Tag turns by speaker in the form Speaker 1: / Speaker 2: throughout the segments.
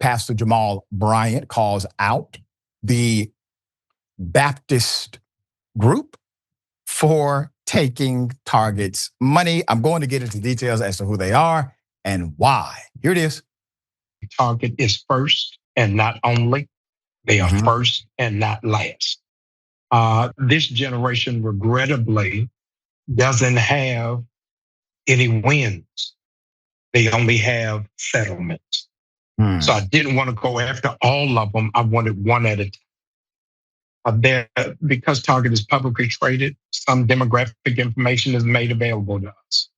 Speaker 1: Pastor Jamal Bryant calls out the Baptist group for taking Target's money. I'm going to get into details as to who they are and why. Here it is.
Speaker 2: Target is first and not only. They are first and not last. This generation, regrettably, doesn't have any wins. They only have settlements. So I didn't want to go after all of them. I wanted one at a time. Because Target is publicly traded, some demographic information is made available to us.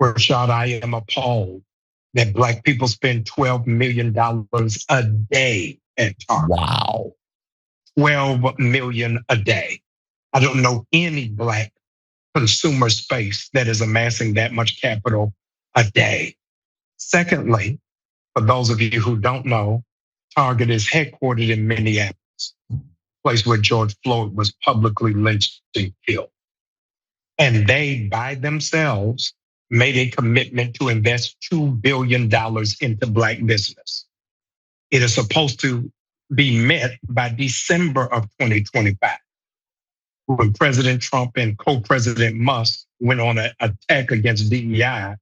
Speaker 2: Rashad, I am appalled that Black people spend $12 million a day at Target.
Speaker 1: Wow.
Speaker 2: 12 million a day. I don't know any Black consumer space that is amassing that much capital a day. Secondly, for those of you who don't know, Target is headquartered in Minneapolis, place where George Floyd was publicly lynched and killed. And they, by themselves, made a commitment to invest $2 billion into Black business. It is supposed to be met by December of 2025, when President Trump and co-President Musk went on an attack against DEI,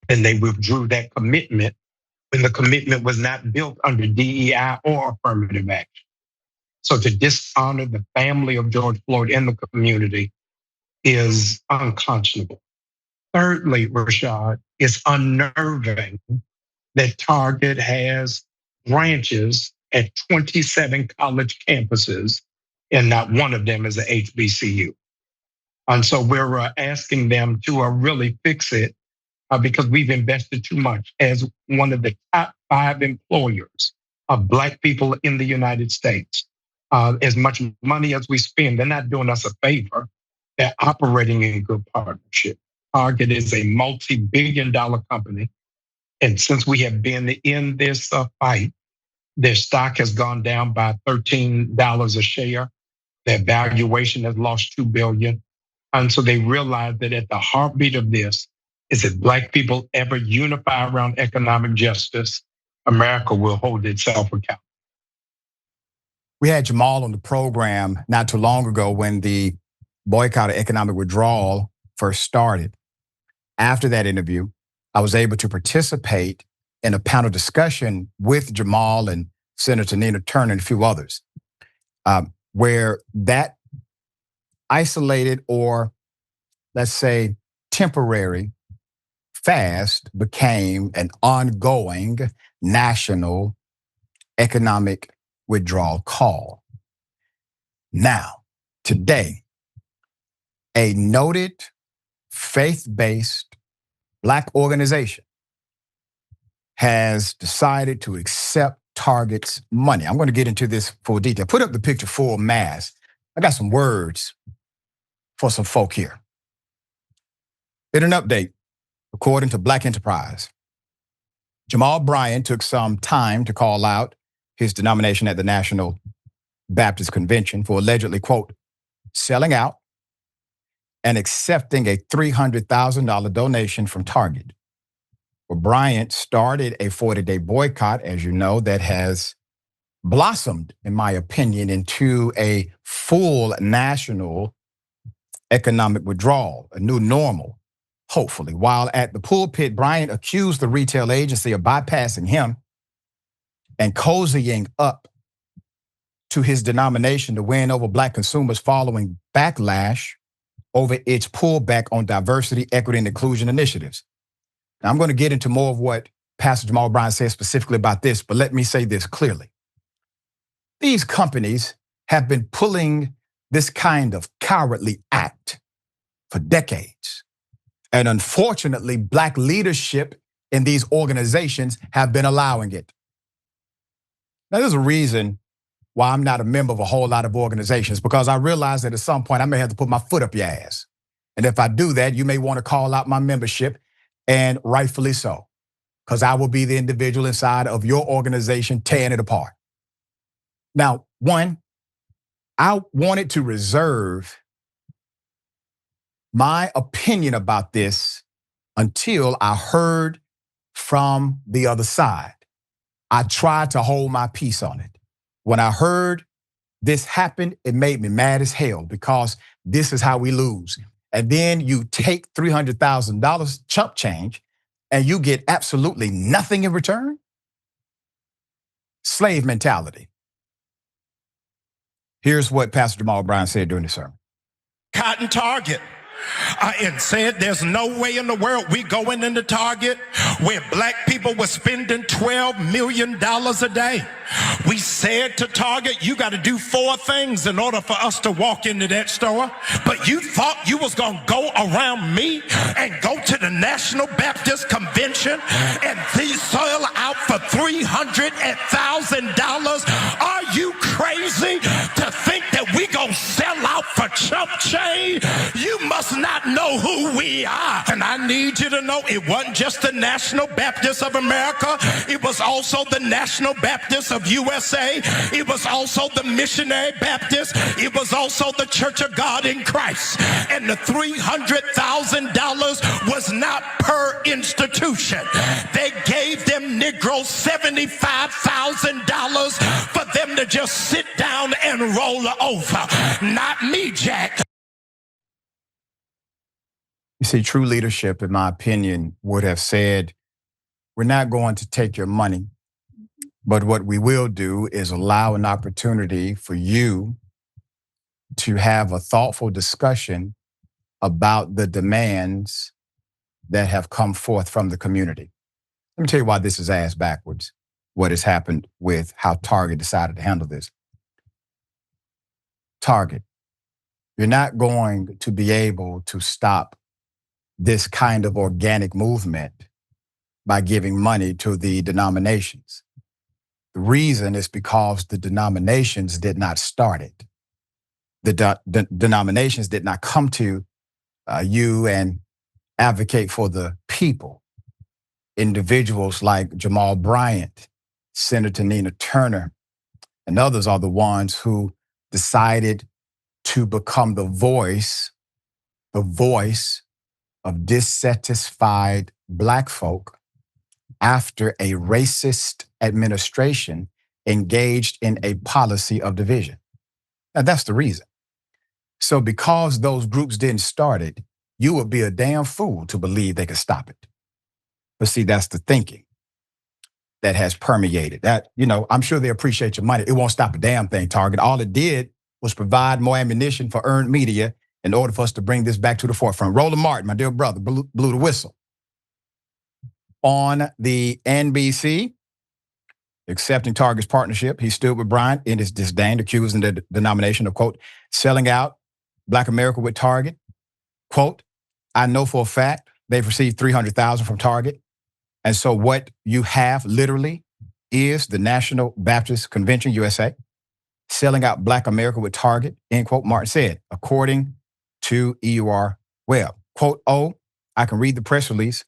Speaker 2: and they withdrew that commitment when the commitment was not built under DEI or affirmative action. So to dishonor the family of George Floyd and the community is unconscionable. Thirdly, Rashad, it's unnerving that Target has branches at 27 college campuses, and not one of them is a HBCU. And so we're asking them to really fix it because we've invested too much. As one of the top 5 employers of Black people in the United States, as much money as we spend, they're not doing us a favor. They're operating in good partnership. Target is a multi-billion-dollar company. And since we have been in this fight, their stock has gone down by $13 a share. Their valuation has lost $2 billion. And so they realize that at the heartbeat of this is that Black people ever unify around economic justice, America will hold itself accountable.
Speaker 1: We had Jamal on the program not too long ago when the boycott or economic withdrawal first started. After that interview, I was able to participate in a panel discussion with Jamal and Senator Nina Turner and a few others, where that isolated or, let's say, temporary fast became an ongoing national economic withdrawal call. Now, today, a noted faith-based Black organization has decided to accept Target's money. I'm going to get into this full detail. Put up the picture full mass. I got some words for some folk here. In an update, according to Black Enterprise, Jamal Bryant took some time to call out his denomination at the National Baptist Convention for allegedly, quote, selling out and accepting a $300,000 donation from Target. Well, Bryant started a 40-day boycott, as you know, that has blossomed, in my opinion, into a full national economic withdrawal, a new normal, hopefully. While at the pulpit, Bryant accused the retail agency of bypassing him and cozying up to his denomination to win over Black consumers following backlash over its pullback on diversity, equity, and inclusion initiatives. Now, I'm going to get into more of what Pastor Jamal Bryant says specifically about this, but let me say this clearly. These companies have been pulling this kind of cowardly act for decades. And unfortunately, Black leadership in these organizations have been allowing it. Now, there's a reason why I'm not a member of a whole lot of organizations, because I realize that at some point I may have to put my foot up your ass. And if I do that, you may want to call out my membership, and rightfully so, because I will be the individual inside of your organization tearing it apart. Now, one, I wanted to reserve my opinion about this until I heard from the other side. I tried to hold my peace on it. When I heard this happen, it made me mad as hell because this is how we lose. And then you take $300,000 chump change and you get absolutely nothing in return? Slave mentality. Here's what Pastor Jamal Bryant said during the sermon.
Speaker 3: Cotton Target. And said there's no way in the world we going into Target where black people were spending $12 million a day. We said to Target, you got to do 4 things in order for us to walk into that store. But you thought you was going to go around me and go to the National Baptist Convention and sell out for $300,000. Are you crazy to think that we going to sell out for chump change? You must not know who we are. And I need you to know it wasn't just the National Baptist of America. It was also the National Baptist of USA. It was also the Missionary Baptist. It was also the Church of God in Christ. And the $300,000 was not per institution. They gave them Negroes $75,000 for them to just sit down and roll over. Not me, Jack.
Speaker 1: You see, true leadership, in my opinion, would have said, we're not going to take your money, but what we will do is allow an opportunity for you to have a thoughtful discussion about the demands that have come forth from the community. Let me tell you why this is ass backwards, what has happened with how Target decided to handle this. Target, you're not going to be able to stop this kind of organic movement by giving money to the denominations. The reason is because the denominations did not start it. The denominations did not come to you and advocate for the people. Individuals like Jamal Bryant, Senator Nina Turner, and others are the ones who decided to become the voice of dissatisfied black folk after a racist administration engaged in a policy of division. Now, that's the reason. So because those groups didn't start it, you would be a damn fool to believe they could stop it. But see, that's the thinking that has permeated. That, I'm sure they appreciate your money. It won't stop a damn thing, Target. All it did was provide more ammunition for earned media in order for us to bring this back to the forefront. Roland Martin, my dear brother, blew the whistle on the NBC, accepting Target's partnership. He stood with Bryant in his disdain, accusing the denomination of, quote, selling out Black America with Target. Quote, I know for a fact they've received $300,000 from Target. And so what you have literally is the National Baptist Convention, USA, selling out Black America with Target, end quote, Martin said, according to EUR Web. Quote, I can read the press release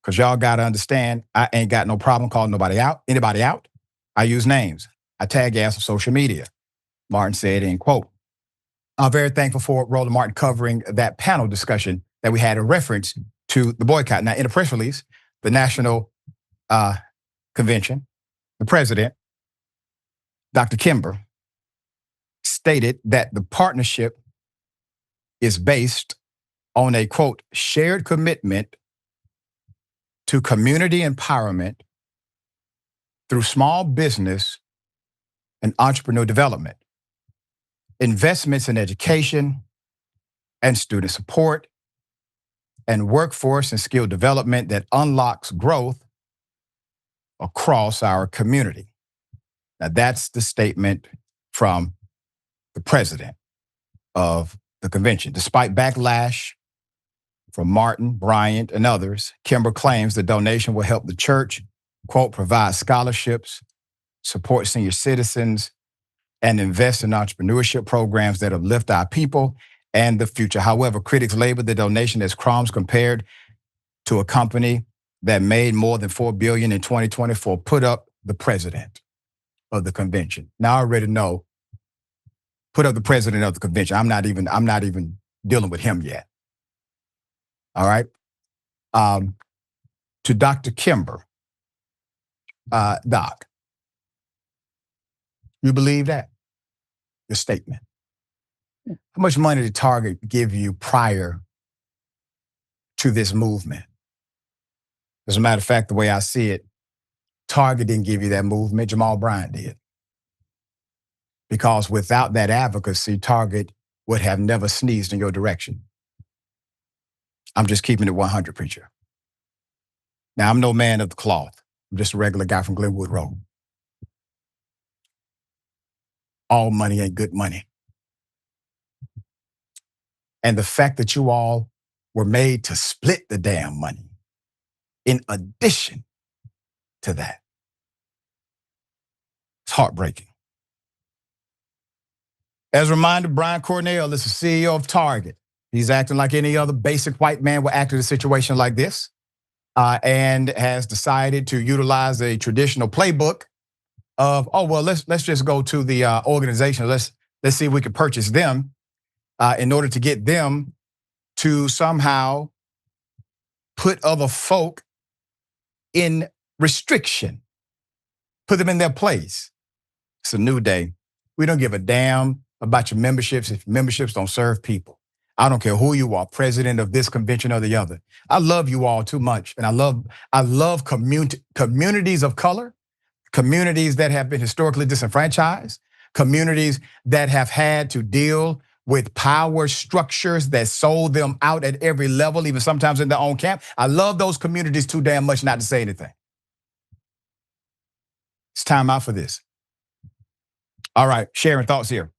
Speaker 1: because y'all got to understand I ain't got no problem calling anybody out. I use names. I tag ass on social media, Martin said, end quote. I'm very thankful for Roland Martin covering that panel discussion that we had in reference to the boycott. Now, in the press release, the National Convention, the president, Dr. Kimber, stated that the partnership is based on a, quote, shared commitment to community empowerment through small business and entrepreneur development, investments in education and student support, and workforce and skill development that unlocks growth across our community. Now, that's the statement from the president of the convention. Despite backlash from Martin, Bryant, and others, Kimber claims the donation will help the church, quote, provide scholarships, support senior citizens, and invest in entrepreneurship programs that uplift our people and the future. However, critics label the donation as crumbs compared to a company that made more than $4 billion in 2024. Put up the president of the convention. Now I already know. Put up the president of the convention. I'm not even dealing with him yet. All right. To Dr. Kimber, Doc, You believe that? Your statement. How much money did Target give you prior to this movement? As a matter of fact, the way I see it, Target didn't give you that movement, Jamal Bryant did. Because without that advocacy, Target would have never sneezed in your direction. I'm just keeping it 100, preacher. Now, I'm no man of the cloth. I'm just a regular guy from Glenwood Road. All money ain't good money. And the fact that you all were made to split the damn money in addition to that, it's heartbreaking. As a reminder, Brian Cornell is the CEO of Target. He's acting like any other basic white man would act in a situation like this, and has decided to utilize a traditional playbook of, oh, well, let's just go to the organization. Let's see if we can purchase them in order to get them to somehow put other folk in restriction, put them in their place. It's a new day. We don't give a damn about your memberships if memberships don't serve people. I don't care who you are, president of this convention or the other. I love you all too much. And I love communities of color, communities that have been historically disenfranchised, communities that have had to deal with power structures that sold them out at every level, even sometimes in their own camp. I love those communities too damn much not to say anything. It's time out for this. All right, sharing thoughts here.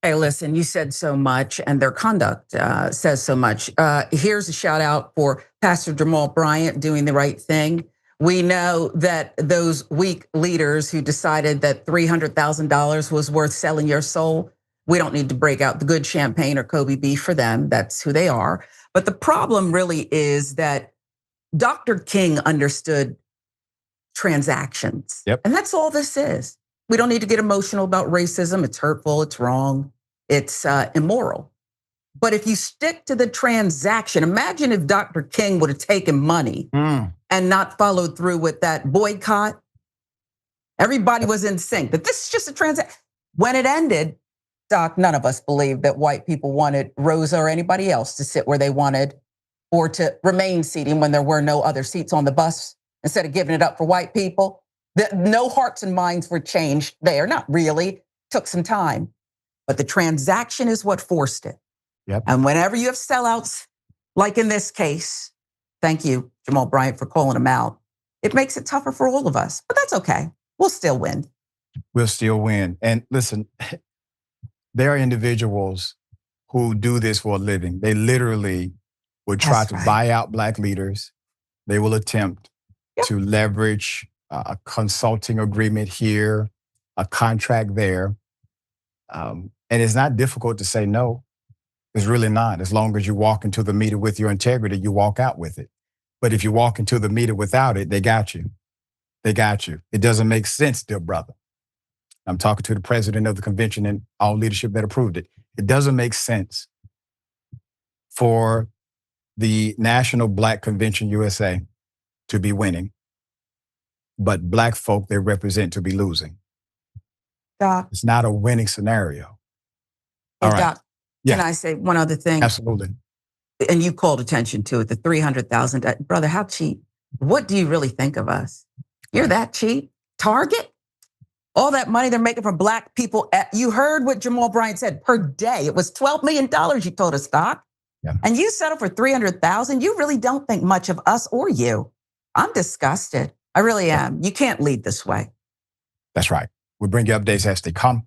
Speaker 4: Hey, listen, you said so much, and their conduct says so much. Here's a shout out for Pastor Jamal Bryant doing the right thing. We know that those weak leaders who decided that $300,000 was worth selling your soul, we don't need to break out the good champagne or Kobe beef for them. That's who they are. But the problem really is that Dr. King understood transactions.
Speaker 1: Yep.
Speaker 4: And that's all this is. We don't need to get emotional about racism. It's hurtful, it's wrong, it's immoral. But if you stick to the transaction, imagine if Dr. King would have taken money and not followed through with that boycott. Everybody was in sync, that this is just a transaction. When it ended, Doc, none of us believed that white people wanted Rosa or anybody else to sit where they wanted or to remain seating when there were no other seats on the bus instead of giving it up for white people. No hearts and minds were changed there. Not really. Took some time. But the transaction is what forced it.
Speaker 1: Yep.
Speaker 4: And whenever you have sellouts, like in this case, thank you, Jamal Bryant, for calling them out, it makes it tougher for all of us. But that's okay. We'll still win.
Speaker 1: We'll still win. And listen, there are individuals who do this for a living. They literally would try to buy out Black leaders. They will attempt to leverage a consulting agreement here, a contract there. And it's not difficult to say no. It's really not. As long as you walk into the meeting with your integrity, you walk out with it. But if you walk into the meeting without it, they got you. They got you. It doesn't make sense, dear brother. I'm talking to the president of the convention and all leadership that approved it. It doesn't make sense for the National Black Convention USA to be winning, but Black folk they represent to be losing.
Speaker 4: Doc.
Speaker 1: It's not a winning scenario.
Speaker 4: Hey,
Speaker 1: all right.
Speaker 4: Doc, can I say one other thing?
Speaker 1: Absolutely.
Speaker 4: And you called attention to it, the $300,000. Brother, how cheap? What do you really think of us? You're that cheap? Target? All that money they're making from Black people. You heard what Jamal Bryant said, per day. It was $12 million you told us, Doc.
Speaker 1: Yeah.
Speaker 4: And you settle for $300,000. You really don't think much of us or you. I'm disgusted. I really am. You can't lead this way.
Speaker 1: That's right. We'll bring you updates as they come.